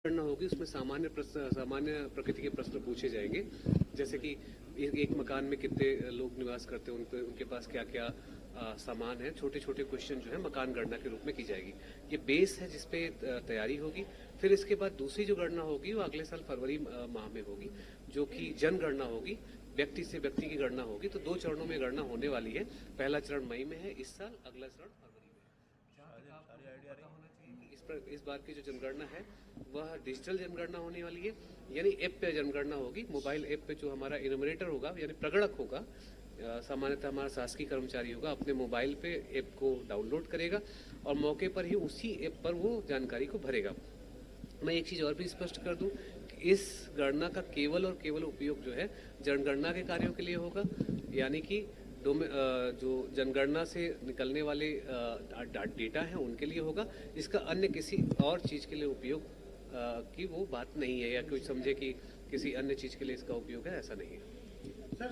गणना होगी उसमें सामान्य प्रकृति के प्रश्न पूछे जाएंगे, जैसे कि एक मकान में कितने लोग निवास करते हैं, उनके पास क्या क्या सामान है। छोटे छोटे क्वेश्चन जो है मकान गणना के रूप में की जाएगी। ये बेस है जिसपे तैयारी होगी। फिर इसके बाद दूसरी जो गणना होगी वो अगले साल फरवरी माह में होगी, जो कि जनगणना होगी, व्यक्ति से व्यक्ति की गणना होगी। तो 2 चरणों में गणना होने वाली है। पहला चरण मई में है इस साल, अगला चरण फरवरी में। जहाँ तक आपको पता होना चाहिए कि इस बार की जो जनगणना है वह डिजिटल जनगणना होने वाली है, यानी ऐप पे जनगणना होगी। मोबाइल ऐप पे जो हमारा इनोमिनेटर होगा यानी प्रगणक होगा, सामान्यतः हमारा शासकीय कर्मचारी होगा, अपने मोबाइल पे ऐप को डाउनलोड करेगा और मौके पर ही उसी ऐप पर वो जानकारी को भरेगा। मैं एक चीज़ और भी स्पष्ट कर दूं कि इस गणना का केवल और केवल उपयोग जो है जनगणना के कार्यों के लिए होगा, यानी कि जो जनगणना से निकलने वाले डेटा हैं उनके लिए होगा। इसका अन्य किसी और चीज़ के लिए उपयोग की वो बात नहीं है, या कोई समझे कि किसी अन्य चीज़ के लिए इसका उपयोग है, ऐसा नहीं है। सर,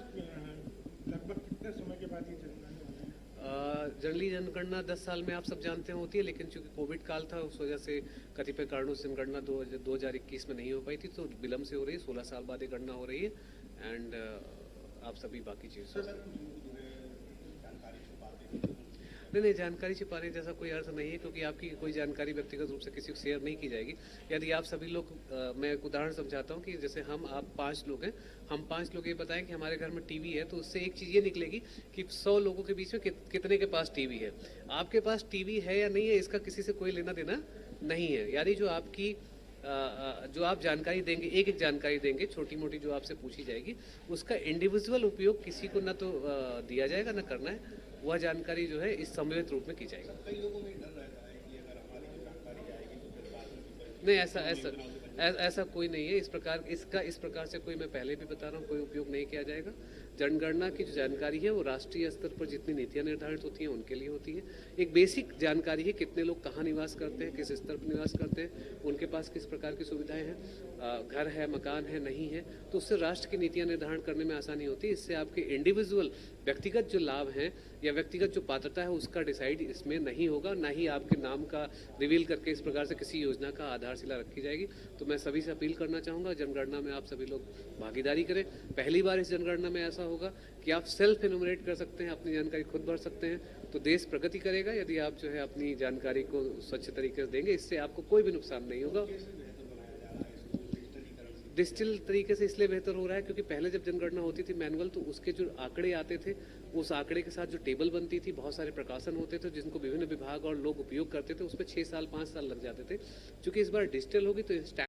लगभग कितने समय के बाद ये जनगणना होगी? जनरली जनगणना 10 साल में आप सब जानते हैं होती है, लेकिन चूंकि कोविड काल था उस वजह से कतिपय कारणों से जनगणना 2021 में नहीं हो पाई थी, तो विलम्ब से हो रही है। 16 साल बाद ये गणना हो रही है। एंड आप सभी बाकी चीज़ नहीं, जानकारी छिपाने जैसा कोई अर्थ नहीं है, क्योंकि आपकी कोई जानकारी व्यक्तिगत रूप से किसी को शेयर नहीं की जाएगी। यदि आप सभी लोग मैं एक उदाहरण समझाता हूँ कि जैसे आप 5 लोग हैं, हम 5 लोग ये बताएं कि हमारे घर में टीवी है, तो उससे एक चीज़ ये निकलेगी कि 100 लोगों के बीच में कितने के पास टीवी है। आपके पास टीवी है या नहीं है इसका किसी से कोई लेना देना नहीं है। यानी जो आप जानकारी देंगे, एक जानकारी देंगे छोटी मोटी जो आपसे पूछी जाएगी, उसका इंडिविजुअल उपयोग किसी को न तो दिया जाएगा न करना है। वह जानकारी जो है इस सम्मिलित रूप में की जाएगी। कई लोगों में डर रहता है कि अगर हमारी जो जानकारी आएगी तो फिर बाद में नहीं, ऐसा कोई नहीं है। इस प्रकार से कोई, मैं पहले भी बता रहा हूँ, कोई उपयोग नहीं किया जाएगा। जनगणना की जो जानकारी है वो राष्ट्रीय स्तर पर जितनी नीतियां निर्धारित होती हैं उनके लिए होती है। एक बेसिक जानकारी है, कितने लोग कहाँ निवास करते हैं, किस स्तर पर निवास करते हैं, उनके पास किस प्रकार की सुविधाएं हैं, घर है, मकान है, नहीं है, तो उससे राष्ट्र की नीतियां निर्धारण करने में आसानी होती है। इससे आपके इंडिविजुअल व्यक्तिगत जो लाभ हैं या व्यक्तिगत जो पात्रता है उसका डिसाइड इसमें नहीं होगा, ना ही आपके नाम का रिवील करके इस प्रकार से किसी योजना का आधारशिला रखी जाएगी। तो मैं सभी से अपील करना चाहूँगा, जनगणना में आप सभी लोग भागीदारी करें। पहली बार इस जनगणना में ऐसा होगा कि आप सेल्फ एनुमरेट कर सकते हैं, अपनी जानकारी खुद भर सकते हैं। तो देश प्रगति करेगा यदि आप जो है अपनी जानकारी को स्वच्छ तरीके से देंगे। इससे आपको कोई भी नुकसान नहीं होगा। डिजिटल तरीके से इसलिए बेहतर हो रहा है क्योंकि पहले जब जनगणना होती थी मैनुअल, तो उसके जो आंकड़े आते थे, उस आंकड़े के साथ जो टेबल बनती थी, बहुत सारे प्रकाशन होते थे जिनको विभिन्न विभाग और लोग उपयोग करते थे, उस पर 6 साल 5 साल लग जाते थे। चूंकि इस बार डिजिटल होगी तो